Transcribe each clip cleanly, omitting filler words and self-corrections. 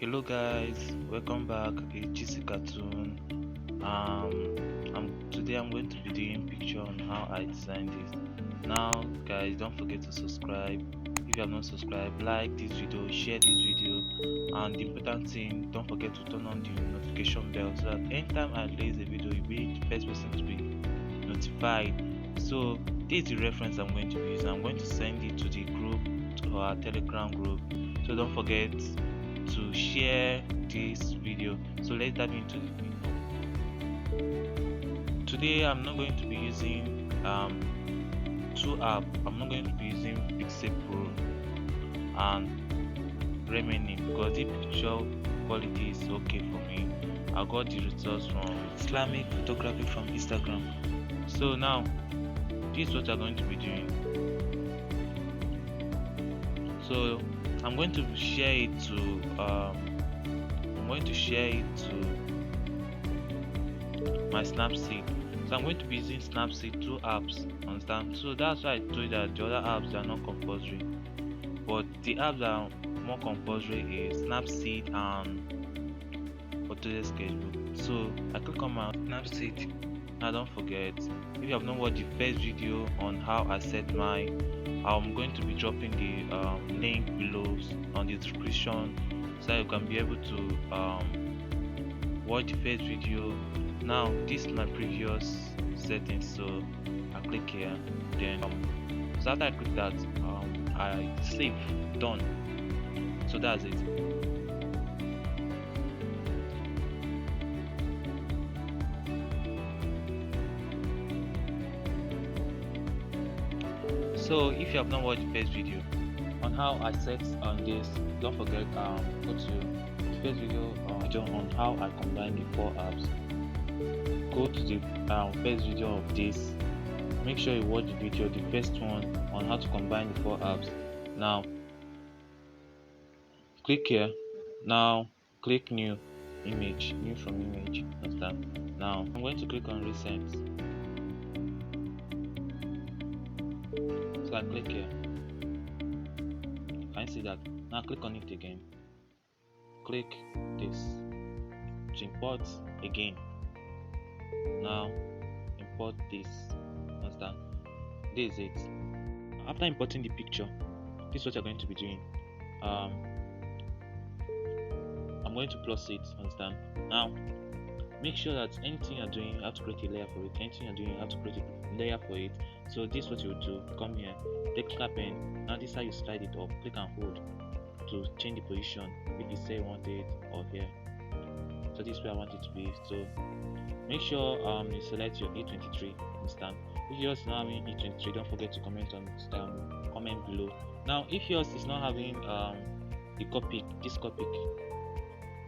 Hello guys, welcome back. It's GC Cartoon. Today I'm going to be doing picture on how I designed this. Now guys, don't forget to subscribe. If you have not subscribed, like this video, share this video, and the important thing, don't forget to turn on the notification bell so that anytime I release a video, you'll be the first person to be notified. So this is the reference I'm going to use. I'm going to send it to the group, to our Telegram group. So don't forget to share this video. So let's dive into the video. Today I'm not going to be using two apps. I'm not going to be using PicSay Pro and Remini because the picture quality is okay for me. I got the results from Islamic photography from Instagram. So now this is what I'm going to be doing. So I'm going to share it to my Snapseed. So I'm going to be using Snapseed, two apps, understand? So that's why I told you that the other apps are not compulsory, but the apps that are more compulsory is Snapseed and AUTODESK sketchbook. So I click on my Snapseed. Now don't forget, if you have not watched the first video on how I set my, I'm going to be dropping the link below on the description so you can be able to watch the first video. Now this is my previous settings, so I click here, then so after I click that, I save, done. So that's it. So if you have not watched the first video on how I set on this, don't forget go to the first video on how I combine the four apps. Go to the first video of this. Make sure you watch the video, the first one on how to combine the four apps. Now click here. Now click new image, new from image. Understand? Now I'm going to click on recent. So I click here. Can you see that? Now click on it again. Click this to import again. Now import this. Understand? This is it. After importing the picture, this is what you're going to be doing. I'm going to plus it. Understand? Now make sure that anything you're doing, you have to create a layer for it. Anything you're doing, you have to create a layer for it. So this is what you do. Come here, take clicker pen. Now this is how you slide it up. Click and hold to change the position. If you say you want it or here. So this is where I want it to be. So make sure you select your A23. Understand? If yours is not having A23, don't forget to comment on comment below. Now if yours is not having the copy, this copy,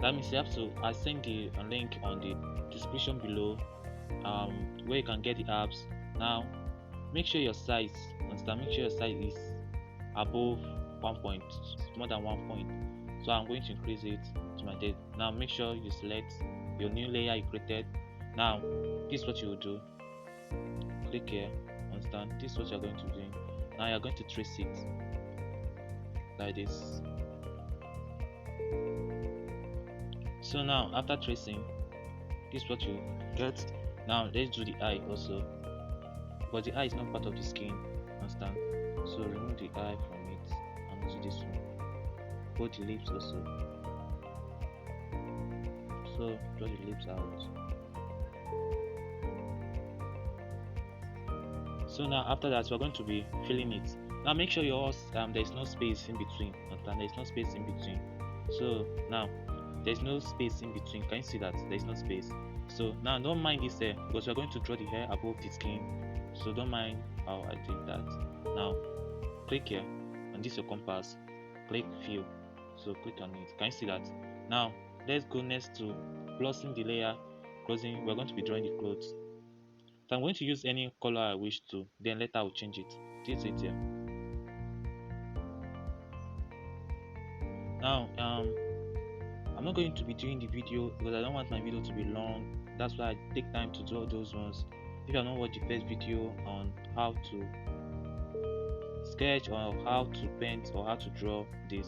that means you have to, I send the link on the description below where you can get the apps. Now make sure your size, understand, make sure your size is above 1 point, more than 1 point. So I'm going to increase it to my date. Now make sure you select your new layer you created. Now this is what you will do. Click here, understand, this is what you're going to do. Now you're going to trace it like this. So now after tracing, this is what you get. Now let's do the eye also, but the eye is not part of the skin, understand? So remove the eye from it and do this one. Put the lips also. So draw the lips out. So now after that, we're going to be filling it. Now make sure yours there is no space in between, understand? There is no space in between. So now there's no space in between. Can you see that there's no space? So now don't mind this hair because we're going to draw the hair above the skin. So don't mind how I did that. Now click here and this is your compass. Click fill. So click on it. Can you see that? Now let's go next to closing the layer. Closing, we're going to be drawing the clothes. So I'm going to use any color I wish to, then later I will change it. This is it here. Now I'm not going to be doing the video because I don't want my video to be long. That's why I take time to draw those ones. If you have not watched the first video on how to sketch or how to paint or how to draw this,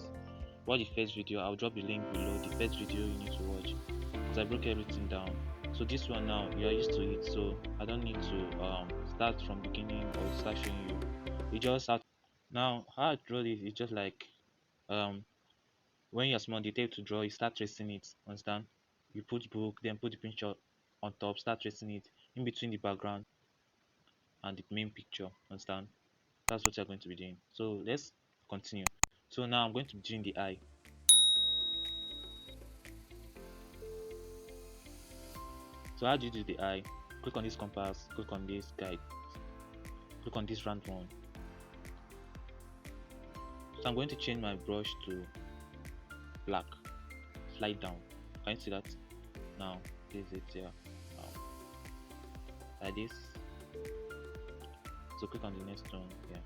watch the first video. I'll drop the link below. The first video you need to watch, because I broke everything down. So this one now you are used to it, so I don't need to start from beginning or start showing you. You just have now how I draw this is just like when you're small, the tape to draw, you start tracing it. Understand? You put book, then put the picture on top, start tracing it in between the background and the main picture. Understand? That's what you're going to be doing. So let's continue. So now I'm going to be doing the eye. So how do you do the eye? Click on this compass, click on this guide, click on this round one. So I'm going to change my brush to black. Slide down. Can you see that? Now this is it here. Now like this. So click on the next one here.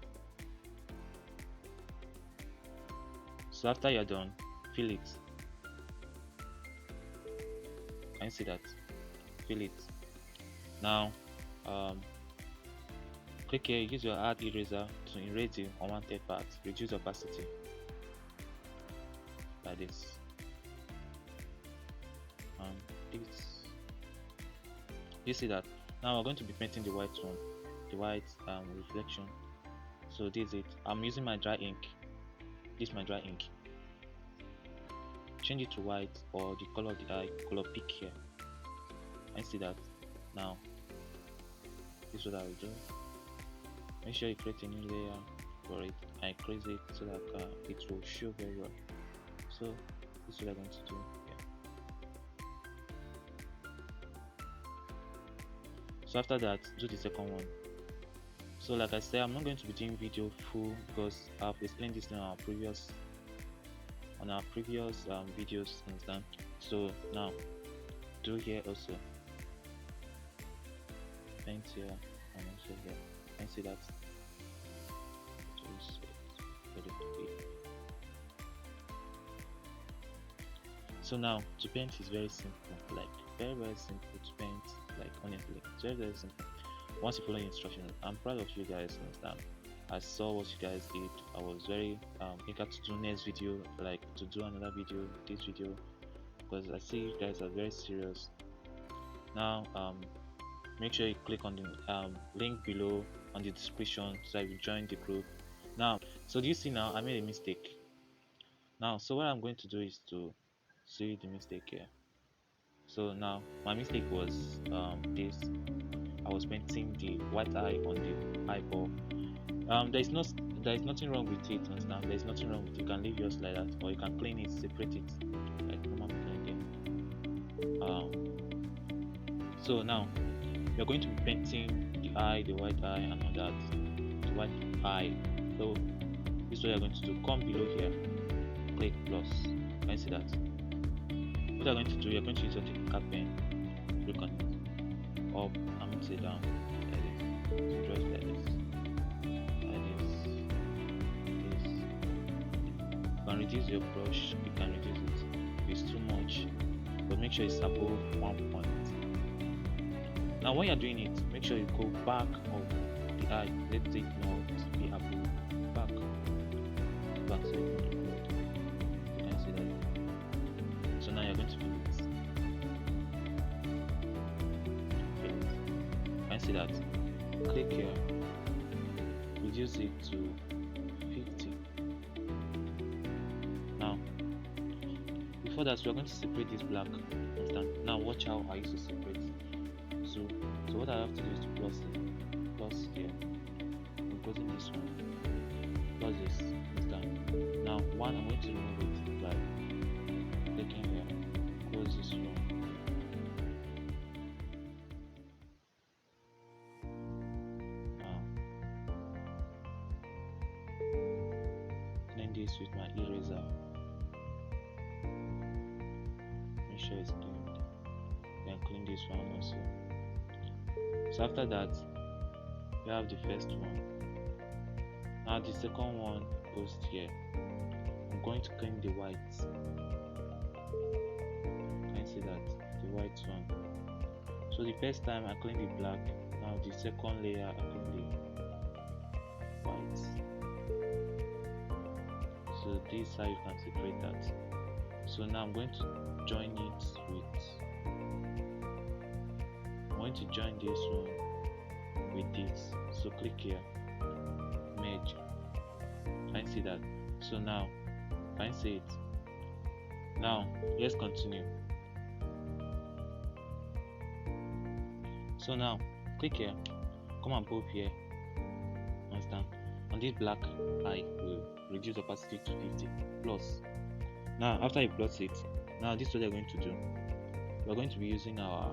So after you're done, fill it. Can you see that? Fill it. Now click here, use your art eraser to erase the unwanted part. Reduce opacity like this. This. You see that? Now we're going to be painting the white one, the white reflection. So this is it. I'm using my dry ink. This is my dry ink. Change it to white or the color of the eye, color pick here. I see that. Now this is what I will do. Make sure you create a new layer for it and increase it so that it will show very well. So this is what I'm going to do. So after that, do the second one. So like I said, I'm not going to be doing video full because I've explained this in our previous videos, understand? So now do here also, paint here and also here. Can you see that? So now to paint is very simple, like very simple to paint, like honestly it's very simple once you follow the instructions. I'm proud of you guys, understand? I saw what you guys did. I was very eager to do next video, like to do another video, this video, because I see you guys are very serious. Now make sure you click on the link below on the description so that you join the group. Now so do you see now I made a mistake now? So what I'm going to do is to see the mistake here. So now my mistake was this. I was painting the white eye on the eyeball. There is nothing wrong with it, understand? There is nothing wrong with it. You can leave yours like that, or you can clean it, separate it like normal painting. So now you're going to be painting the eye, the white eye, and all that. The white eye. So this is what you're going to do. Come below here, click plus. Can you see that? What you're going to do, you're going to use your cap pen, click on it, up and say down, like this, draw it like this, this. You can reduce your brush, you can reduce it if it's too much, but make sure it's above 1 point. Now when you're doing it, make sure you go back of the eye, let it not be above, back so you can see that. So now you're going to fill it. Can you see that? Click here, reduce it to 50. Now, before that, we're going to separate this black. Understand? Now, watch how I used to separate. So what I have to do is to plus it, plus here. I'm closing this one, plus this. Understand? Now, one, I'm going to remove it by clicking here, close this one. Now clean this with my eraser. Make sure it's cleaned. Then clean this one also. So after that, you have the first one. Now the second one goes here. I'm going to clean the white. Can you see that? The white one. So the first time I clean the black. Now the second layer I clean the white. So this is how you can separate that. So now I'm going to join it with this one with this. So click here, merge. Can you see that? So now can you see it? Now let's continue. So now click here, come above here, understand? On this black eye will reduce opacity to 50 plus. Now after you plot it, now this is what you're going to do. We're going to be using our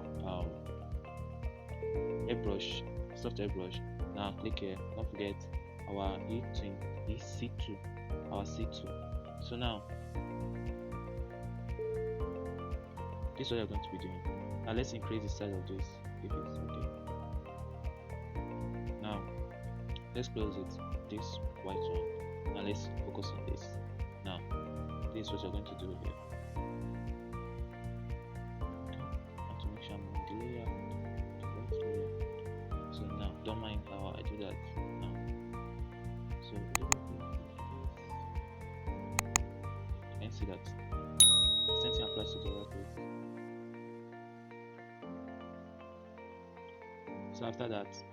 airbrush, soft airbrush. Now click here, don't forget our C2, our C2. So now this is what you're going to be doing. Now let's increase the size of this if it's okay. Now let's close it, this white one. Now let's focus on this. Now this is what you're going to do here. And to make sure I'm on the layer, the right layer. So now don't mind how I do that now. So you can see that same thing applies to the other place. So after that,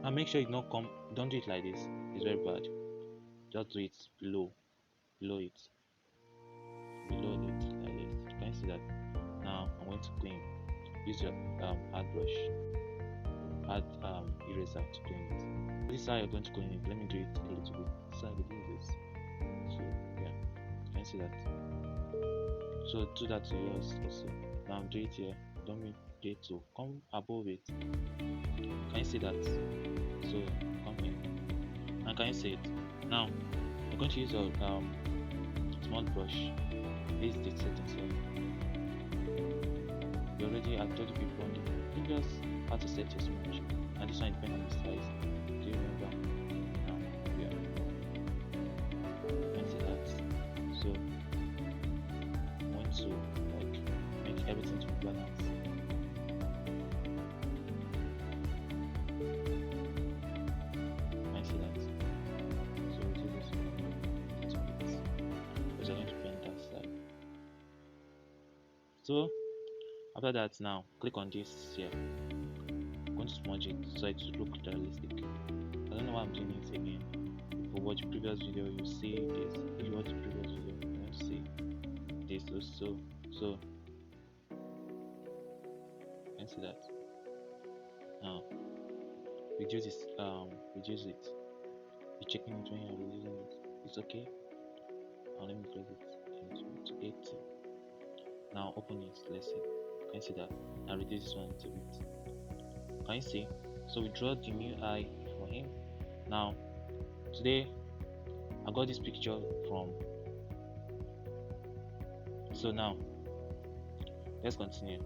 now make sure it not come, don't do it like this, it's very bad. Just do it below it like this. Can you see that? Now I'm going to clean. Use your hard brush, hard eraser to clean it. This is how you're going to clean it. Let me do it a little bit. So I will do this. So yeah, can you see that? So do that to yours also. Now do it here. Don't make it to come above it. Can you see that? So come here. And can you see it? Now I'm going to use a small brush. This is the settings here. You already, I've told you before in the previous how to set your smudge, and this one depends on the size. Do you remember? Now yeah. Can you see that? So I want to like make everything to be balanced. So after that, now click on this here. I'm going to smudge it so it will look realistic. I don't know why I'm doing it again. If you watch the previous video, you see this. If you watch the previous video, you see this also. So you can see that. Now reduce this. Reduce it. You're checking it when you're reducing it. It's okay. Now let me close it to 80. Now open it, let's see. Can you see that? Now reduce this one a little bit. Can you see? So we draw the new eye for him. Now today I got this picture from. So now let's continue.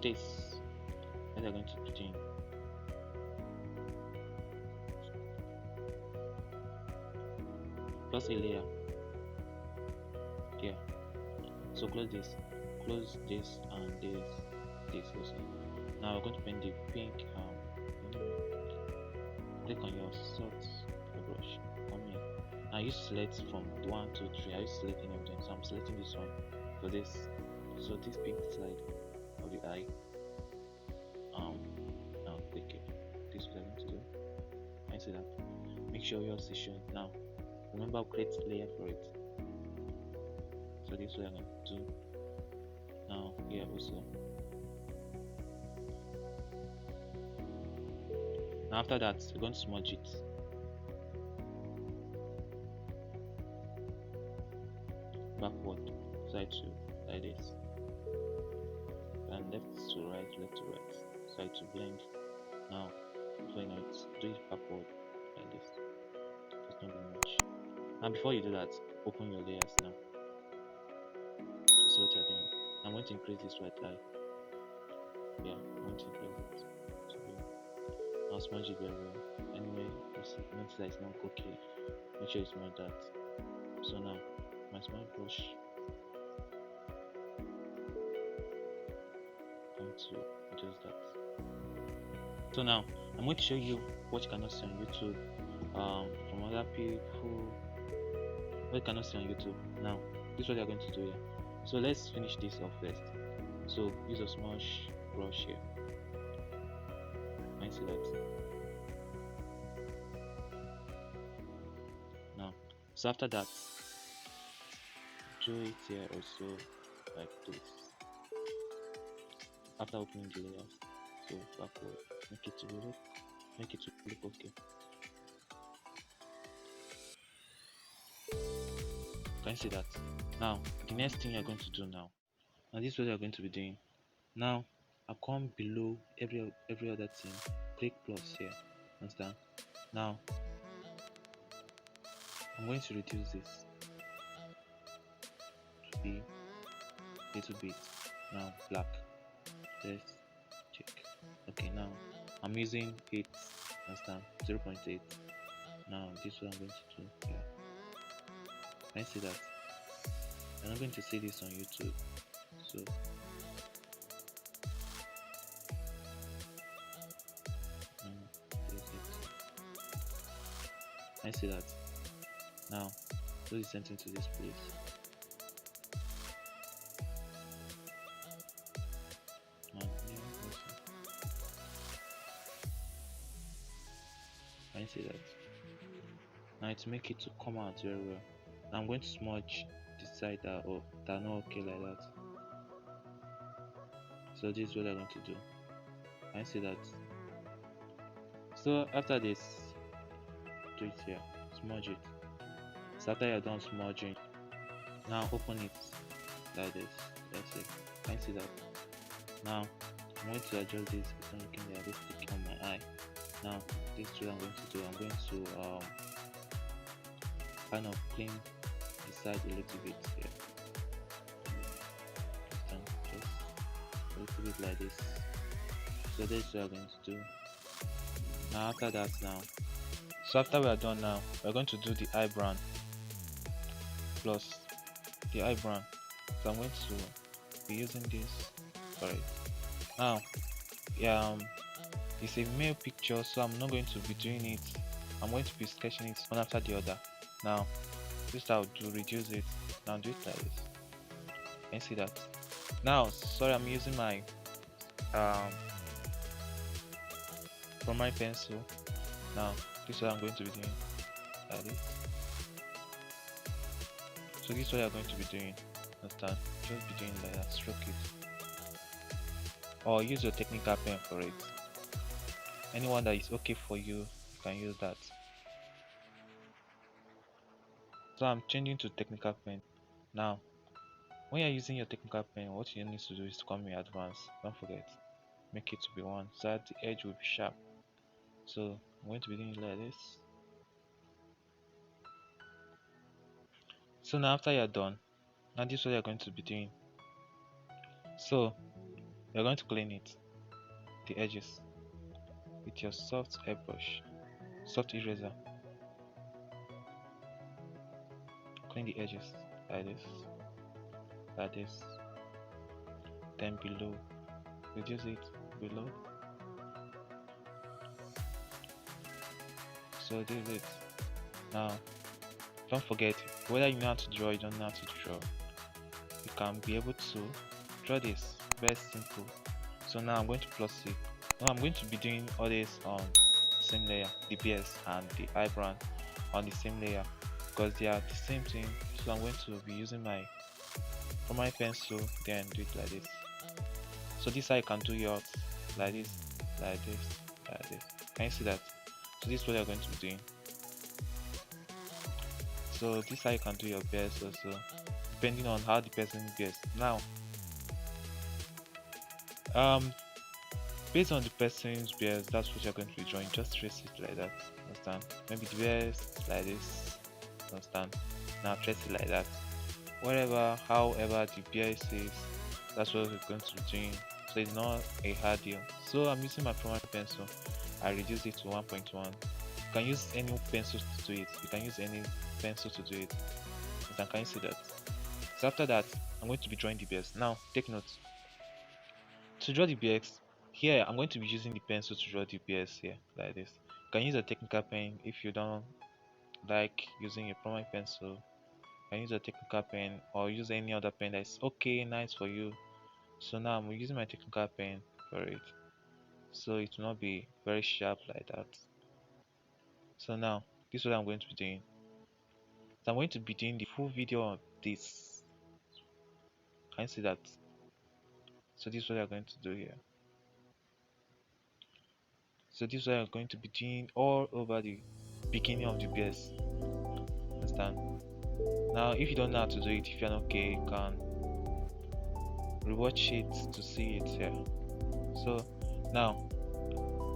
This what they're going to put in. Plus a layer here. So close this and this also. Now we're going to paint the pink. Click on your soft brush. Come here. Now you select from 1, 2, 3. I used to select any of them, so I'm selecting this one for this. So this pink side of the eye. Now click it. This is what I'm going to do. Can you see that? Make sure yours is shown now. Remember, create layer for it. So this is what I'm going to do. Now here also. Now after that, we're going to smudge it. Backward, side to like this, and left to right, side to blend. Now, before you know it, do it backward like this. It's not very much. Now before you do that, open your layers now to see what you're doing. I'm going to increase this white eye. Yeah, I'm going to increase it. I'll smudge it very well. Anyway, you see, notice that it's not okay. Make sure you smudge that. So now, my small brush, I'm going to adjust that. So So now I'm going to show you what you cannot see on YouTube, from other people, what you cannot see on YouTube. Now this is what you're going to do here. So let's finish this off first. So use a smudge brush here. Can you see that? Now, so after that, do it here also like this. After opening the layers, so backward, make it to look okay. Can you see that? Now the next thing you're going to do now this is what you're going to be doing. Now I come below every other thing, click plus here, understand? Now I'm going to reduce this to be a little bit. Now black, let's check. Okay, now I'm using 8, understand? 0.8. Now this is what I'm going to do here. Can you see that? I'm not going to see this on YouTube, so I see that. Now do the same thing to this place. I see that. Now to make it to come out very well, I'm going to smudge the side that are not okay like that. So this is what I'm going to do. I see that. So after this, do it here, smudge it. So after you're done smudging, now open it like this. Let's see. Can you see that? Now I'm going to adjust this. It's not looking realistic on my eye. Now this is what I'm going to do. I'm going to kind of clean the side a little bit here. Just a little bit like this. So this is what I'm going to do. Now after that, so after we are done now, we're going to do the eyebrow plus the eyebrow. So I'm going to be using this for it. Now it's a male picture, so I'm not going to be doing it. I'm going to be sketching it one after the other. Now this I'll do, reduce it. Now do it like this. Can you see that? Now sorry, I'm using my from my pencil. Now this is what I'm going to be doing like this. So this is what you're going to be doing. Understand? Just be doing like that, stroke it. Or use your technical pen for it. Anyone that is okay for you, you can use that. So I'm changing to technical pen. Now when you're using your technical pen, what you need to do is to come in advance. Don't forget, make it to be 1 so that the edge will be sharp. So I'm going to be doing it like this. So now after you're done, now this is what you're going to be doing. So you're going to clean it, the edges, with your soft airbrush, soft eraser. Clean the edges like this, then below, reduce it below. So this is it. Now don't forget, whether you know how to draw or you don't know how to draw, you can be able to draw this very simple. So now I'm going to plus it. Now I'm going to be doing all this on the same layer, the bears and the eyebrow on the same layer, because they are the same thing. So I'm going to be using my pencil, then do it like this. So this how you can do yours, like this, like this, like this. Can you see that? So this is what you're going to be doing. So this is how you can do your bears also, depending on how the person bears. Now based on the person's bears, that's what you're going to be drawing. Just trace it like that, understand? Maybe the bears like this, understand? Now trace it like that. Whatever, however the bear is, that's what we're going to be doing. So it's not a hard deal. So I'm using my primary pencil. I reduce it to 1.1. You can use any pencil to do it. You can use any pencil to do it. Can you see that? So after that, I'm going to be drawing the bears. Now take note. To draw the bears, here I'm going to be using the pencil to draw the bears here like this. You can use a technical pen if you don't like using a permanent pencil. You can use a technical pen or use any other pen that's okay, nice for you. So now I'm using my technical pen for it, so it will not be very sharp like that. So now this is what I'm going to be doing. So I'm going to be doing the full video on this. Can you see that? So this is what I'm going to do here. So this is what I'm going to be doing all over the beginning of the base. Understand? Now if you don't know how to do it, if you're not okay, you can rewatch it to see it here. So now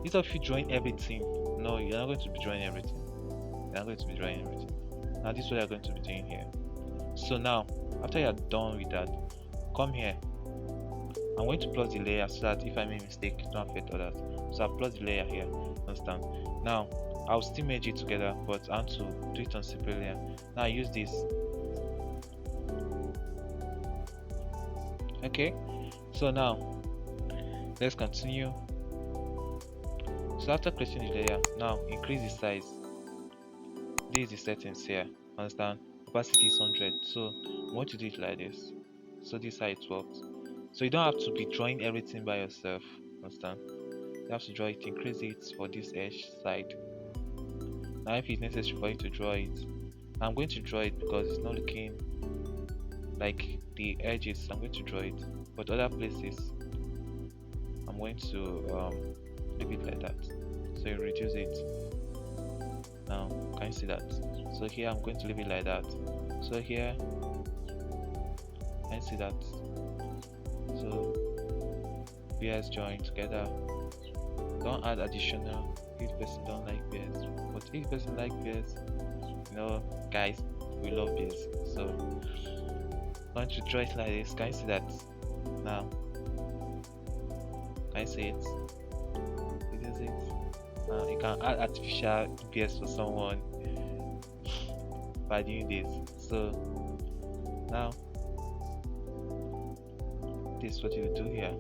instead of you drawing everything, no, you're not going to be drawing everything. You're not going to be drawing everything. Now this is what you're going to be doing here. So now after you're done with that, come here. I'm going to plus the layer so that if I make a mistake, it don't affect others. So I'll plus the layer here. Understand? Now I'll still merge it together, but I want to do it on separate layer. Now I use this. Okay, so now let's continue. So after creating the layer, now increase the size. This is the settings here. Understand? Opacity is 100. So I'm going to do it like this. So this is how it works. So you don't have to be drawing everything by yourself. Understand? You have to draw it, increase it for this edge side. Now if it's necessary for you to draw it, I'm going to draw it because it's not looking like the edges. I'm going to draw it, but other places I'm going to leave it like that. So you reduce it. Now can you see that? So here I'm going to leave it like that. So here can you see that? So bears join together. Don't add additional if the person don't like bears, but if the person like bears, you know guys, we love bears. So I'm going to draw it like this. Can you see that? Now can you see it? Reduce it. Now you can add artificial bears for someone by doing this. So now this is what you do here.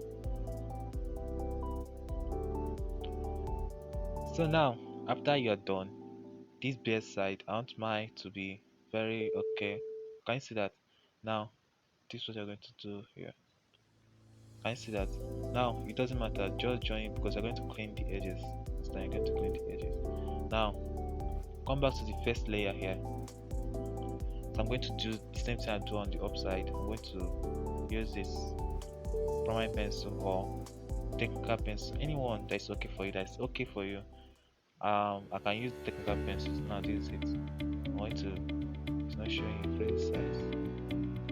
So now after you're done, this bear side, I want mine to be very okay. Can you see that? Now this is what you're going to do here. Can you see that? Now it doesn't matter, just join because you're going to clean the edges. So you're going to clean the edges. Now come back to the first layer here. So I'm going to do the same thing I do on the upside. I'm going to use this permanent pencil or technical pencil, anyone that's okay for you, that's okay for you. I can use technical pencils. Now this is it. I'm going to, it's not showing really size.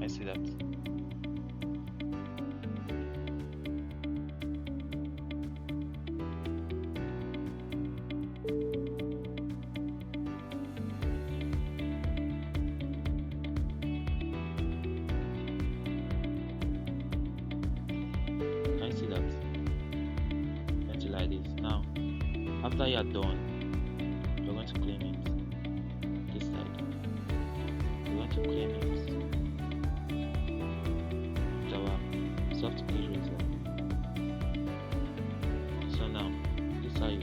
I see that. Like this. Now after you are done, you're going to clean it this side. You're going to clean it with our soft clay razor. So now this is how you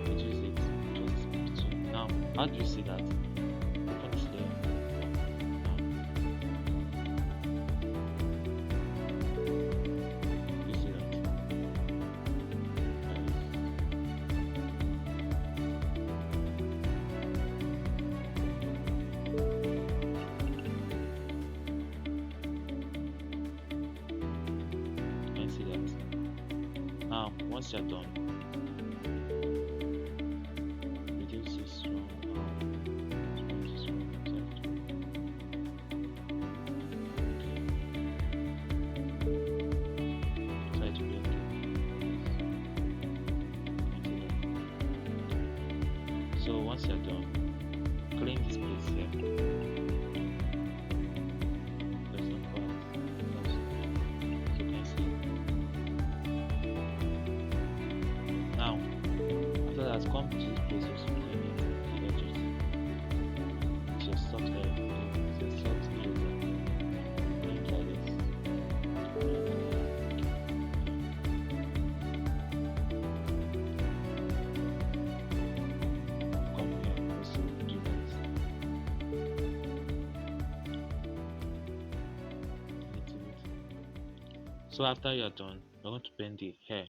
reduce it just between. Now how do you see that? Open this layer. Now, once you're done, reduce this one. Try to be okay. So once you're done, clean this place here. Come to this place of cleaning the edges. It's your soft hair. It's your soft razor. Clean like this. So after you are done, you're going to paint the hair.